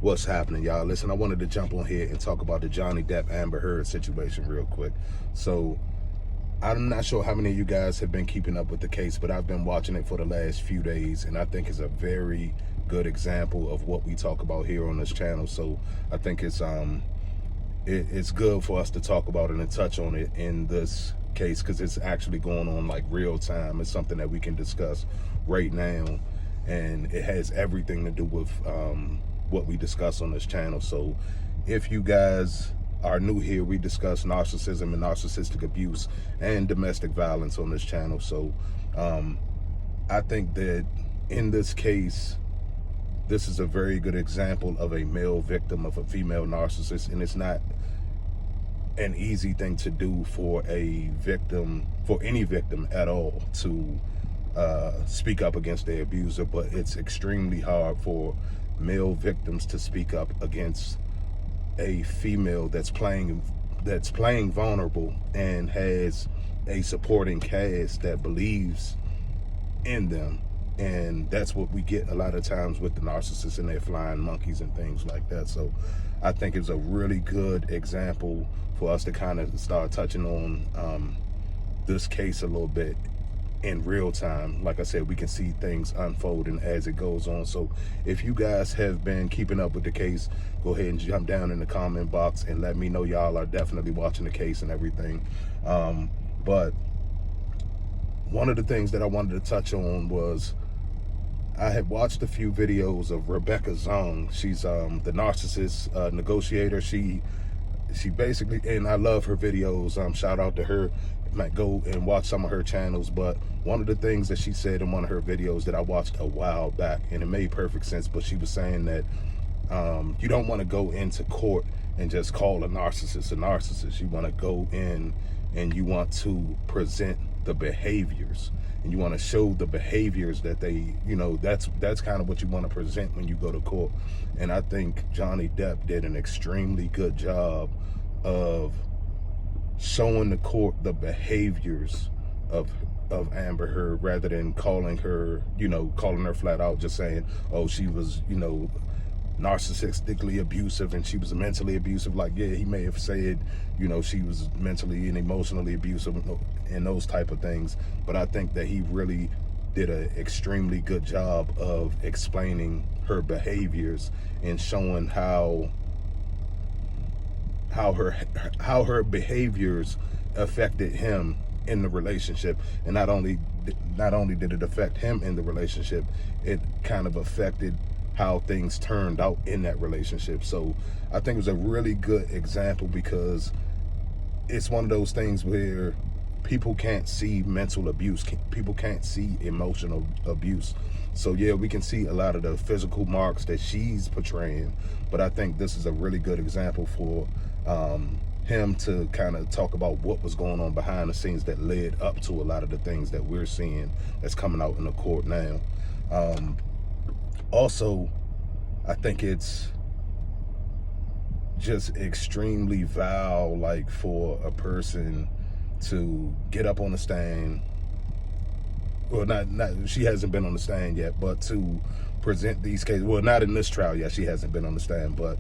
What's happening, y'all? Listen, I wanted to jump on here and talk about the Johnny Depp Amber Heard situation real quick. So I'm not sure how many of you guys have been keeping up with the case, but I've been watching it for the last few days, and I think it's a very good example of what we talk about here on this channel. So I think it's good for us to talk about it and touch on it in this case, because it's actually going on like real time. It's something that we can discuss right now, and it has everything to do with what we discuss on this channel. So if you guys are new here, we discuss narcissism and narcissistic abuse and domestic violence on this channel. So I think that in this case, this is a very good example of a male victim of a female narcissist, and it's not an easy thing to do for a victim, for any victim at all, to speak up against their abuser, but it's extremely hard for male victims to speak up against a female that's playing vulnerable and has a supporting cast that believes in them. And that's what we get a lot of times with the narcissists and their flying monkeys and things like that. So I think it's a really good example for us to kind of start touching on this case a little bit in real time. Like I said, we can see things unfolding as it goes on. So if you guys have been keeping up with the case, go ahead and jump down in the comment box and let me know y'all are definitely watching the case and everything. But one of the things that I wanted to touch on was, I had watched a few videos of Rebecca Zung. She's the narcissist negotiator. She basically, and I love her videos. Shout out to her. Might go and watch some of her channels. But one of the things that she said in one of her videos that I watched a while back, and it made perfect sense, but she was saying that you don't want to go into court and just call a narcissist a narcissist. You want to go in and you want to present the behaviors, and you want to show the behaviors that they, you know, that's kind of what you want to present when you go to court. And I think Johnny Depp did an extremely good job of showing the court the behaviors of Amber Heard, rather than calling her, you know, calling her flat out, just saying, oh, she was, you know, narcissistically abusive and she was mentally abusive. Like, yeah, he may have said, you know, she was mentally and emotionally abusive and those type of things, but I think that he really did an extremely good job of explaining her behaviors and showing how her behaviors affected him in the relationship. And not only did it affect him in the relationship, it kind of affected how things turned out in that relationship. So I think it was a really good example, because it's one of those things where people can't see mental abuse, people can't see emotional abuse. So yeah, we can see a lot of the physical marks that she's portraying, but I think this is a really good example for him to kind of talk about what was going on behind the scenes that led up to a lot of the things that we're seeing that's coming out in the court now. Also, I think it's just extremely vile, like, for a person to get up on the stand, well, not she hasn't been on the stand yet, but to present these cases, well, not in this trial yet, she hasn't been on the stand, but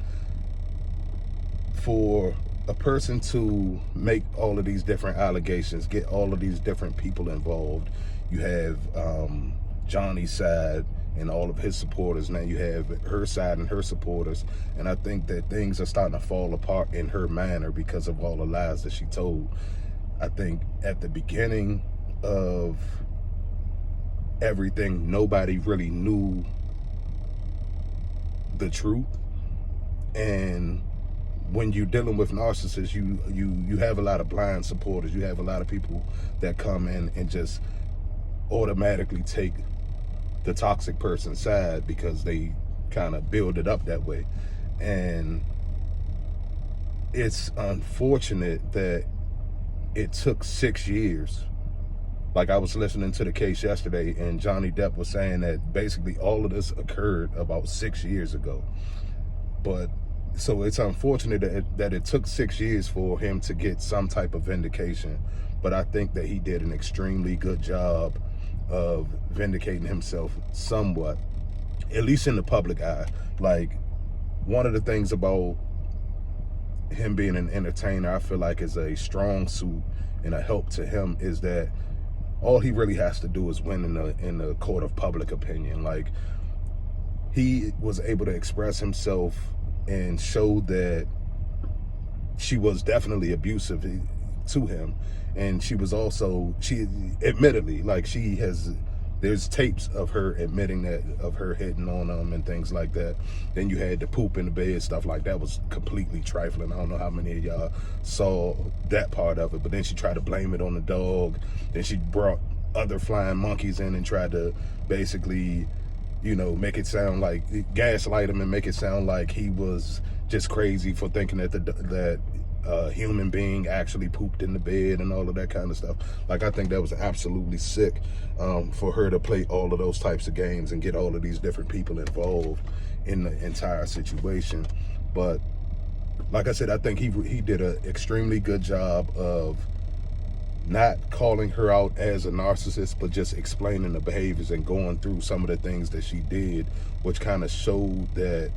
for a person to make all of these different allegations, get all of these different people involved. You have Johnny's side and all of his supporters. Now you have her side and her supporters. And I think that things are starting to fall apart in her manner because of all the lies that she told. I think at the beginning of everything, nobody really knew the truth. And when you're dealing with narcissists, you have a lot of blind supporters. You have a lot of people that come in and just automatically take the toxic person's side because they kind of build it up that way. And it's unfortunate that it took 6 years. Like, I was listening to the case yesterday, and Johnny Depp was saying that basically all of this occurred about 6 years ago. But so it's unfortunate that it took 6 years for him to get some type of vindication. But I think that he did an extremely good job of vindicating himself somewhat, at least in the public eye. Like, one of the things about him being an entertainer, I feel like is a strong suit and a help to him, is that all he really has to do is win in the court of public opinion. Like, he was able to express himself and show that she was definitely abusive to him, and she admittedly, like, there's tapes of her admitting that, of her hitting on him and things like that. Then you had the poop in the bed, stuff like that was completely trifling. I don't know how many of y'all saw that part of it, but then she tried to blame it on the dog. Then she brought other flying monkeys in and tried to basically, you know, make it sound like, gaslight him and make it sound like he was just crazy for thinking that that human being actually pooped in the bed and all of that kind of stuff. Like, I think that was absolutely sick, for her to play all of those types of games and get all of these different people involved in the entire situation. But like I said, I think he did an extremely good job of not calling her out as a narcissist, but just explaining the behaviors and going through some of the things that she did, which kind of showed that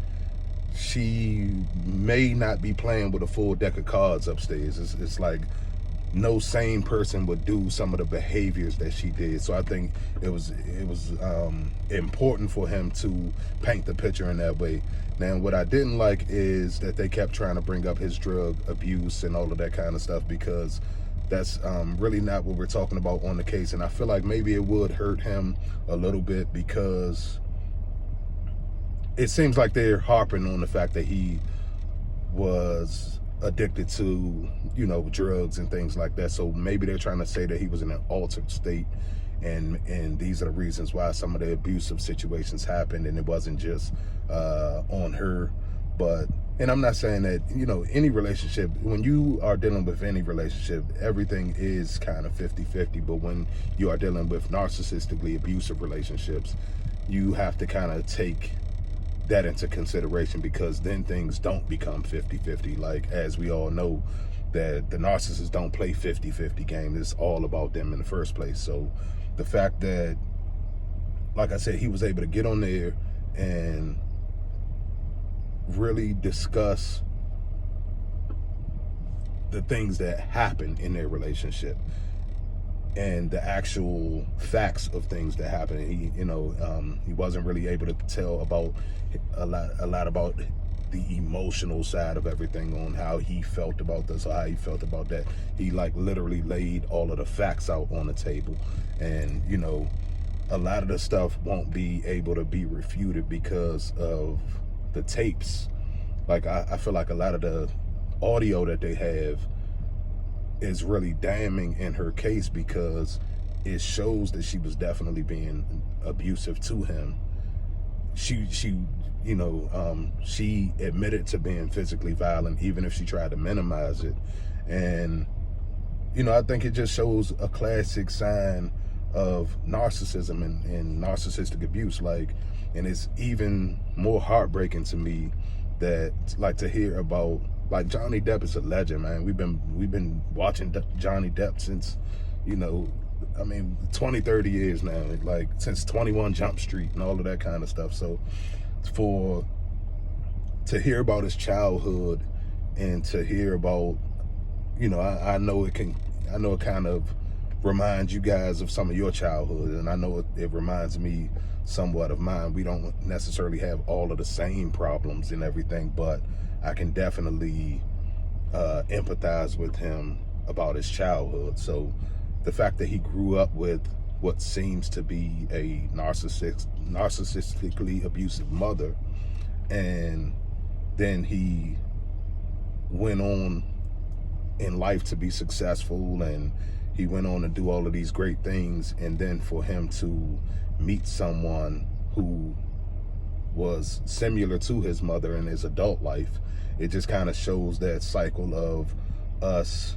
she may not be playing with a full deck of cards upstairs. It's like no sane person would do some of the behaviors that she did. So I think it was important for him to paint the picture in that way. Now, what I didn't like is that they kept trying to bring up his drug abuse and all of that kind of stuff, because that's really not what we're talking about on the case. And I feel like maybe it would hurt him a little bit, because it seems like they're harping on the fact that he was addicted to, you know, drugs and things like that. So maybe they're trying to say that he was in an altered state, and these are the reasons why some of the abusive situations happened, and it wasn't just on her. But, and I'm not saying that, you know, any relationship, when you are dealing with any relationship, everything is kind of 50-50. But when you are dealing with narcissistically abusive relationships, you have to kind of take that into consideration, because then things don't become 50-50. Like, as we all know, that the narcissists don't play 50-50 game. It's all about them in the first place. So the fact that, like I said, he was able to get on there and really discuss the things that happened in their relationship and the actual facts of things that happened. He, you know, he wasn't really able to tell about a lot about the emotional side of everything, on how he felt about this or how he felt about that. He, like, literally laid all of the facts out on the table. And, you know, a lot of the stuff won't be able to be refuted because of the tapes. Like, I feel like a lot of the audio that they have is really damning in her case, because it shows that she was definitely being abusive to him. She you know, she admitted to being physically violent, even if she tried to minimize it. And, you know, I think it just shows a classic sign of narcissism and narcissistic abuse. Like, and it's even more heartbreaking to me that, like, to hear about, like, Johnny Depp is a legend, man. We've been watching Johnny Depp since, you know, I mean, 20-30 years now, like since 21 Jump Street and all of that kind of stuff. So to hear about his childhood, and to hear about, you know, I know it kind of reminds you guys of some of your childhood, and I know it reminds me somewhat of mine. We don't necessarily have all of the same problems and everything, but I can definitely empathize with him about his childhood. So the fact that he grew up with what seems to be a narcissistically abusive mother, and then he went on in life to be successful, and he went on to do all of these great things, and then for him to meet someone who was similar to his mother in his adult life, it just kind of shows that cycle of us,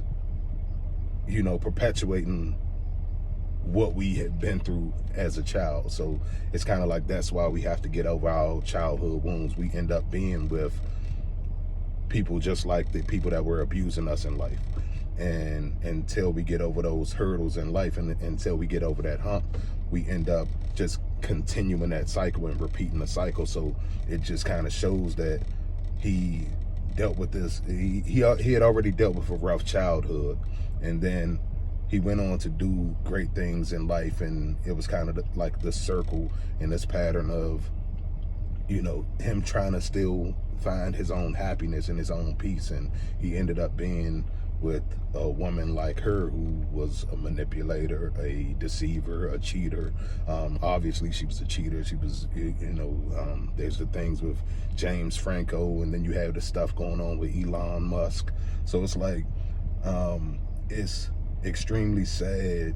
you know, perpetuating what we had been through as a child. So it's kind of like, that's why we have to get over our childhood wounds. We end up being with people just like the people that were abusing us in life. And until we get over those hurdles in life, and until we get over that hump, we end up just continuing that cycle and repeating the cycle. So it just kind of shows that he dealt with this. He had already dealt with a rough childhood, and then he went on to do great things in life, and it was kind of like this circle and this pattern of, you know, him trying to still find his own happiness and his own peace. And he ended up being with a woman like her who was a manipulator, a deceiver, a cheater. Obviously she was a cheater. She was, you know, there's the things with James Franco, and then you have the stuff going on with Elon Musk. So it's like, it's extremely sad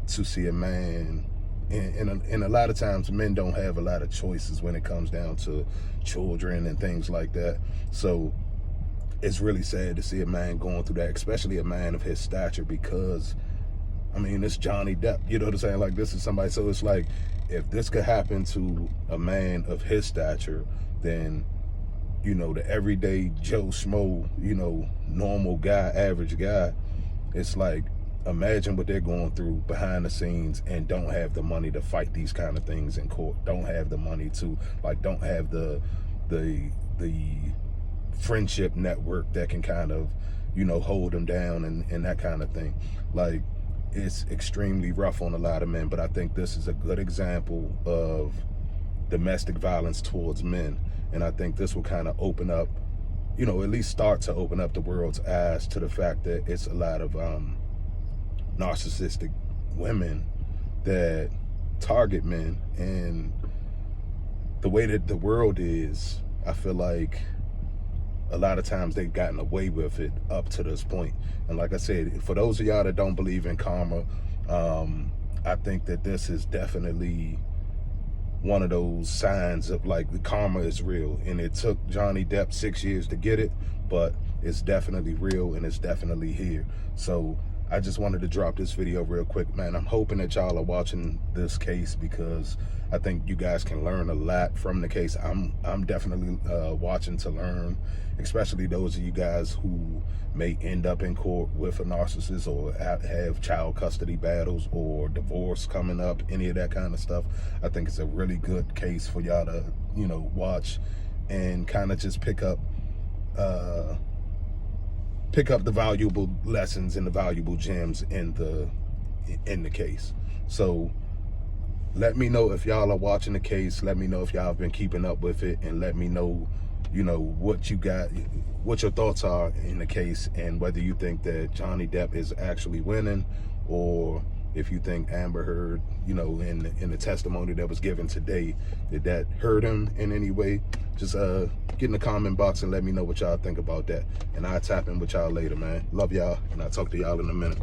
to see a man, and a lot of times men don't have a lot of choices when it comes down to children and things like that. So it's really sad to see a man going through that, especially a man of his stature, because I mean, it's Johnny Depp, you know what I'm saying? Like, this is somebody, so it's like, if this could happen to a man of his stature, then, you know, the everyday Joe Schmo, you know, normal guy, average guy, it's like, imagine what they're going through behind the scenes and don't have the money to fight these kind of things in court, don't have the money to, like, don't have the friendship network that can kind of, you know, hold them down and that kind of thing. Like, it's extremely rough on a lot of men, but I think this is a good example of domestic violence towards men. And I think this will kind of open up, you know, at least start to open up the world's eyes to the fact that it's a lot of narcissistic women that target men. And the way that the world is, I feel like a lot of times they've gotten away with it up to this point. And like I said, for those of y'all that don't believe in karma, I think that this is definitely one of those signs of, like, the karma is real. And it took Johnny Depp 6 years to get it, but it's definitely real and it's definitely here. So I just wanted to drop this video real quick, man. I'm hoping that y'all are watching this case because I think you guys can learn a lot from the case. I'm definitely watching to learn, especially those of you guys who may end up in court with a narcissist or have child custody battles or divorce coming up, any of that kind of stuff. I think it's a really good case for y'all to, you know, watch and kind of just pick up the valuable lessons and the valuable gems in the case. So let me know if y'all are watching the case. Let me know if y'all have been keeping up with it, and let me know, you know, what your thoughts are in the case, and whether you think that Johnny Depp is actually winning, or if you think Amber Heard, you know, in the testimony that was given today, did that hurt him in any way? Just get in the comment box and let me know what y'all think about that. And I'll tap in with y'all later, man. Love y'all, and I'll talk to y'all in a minute.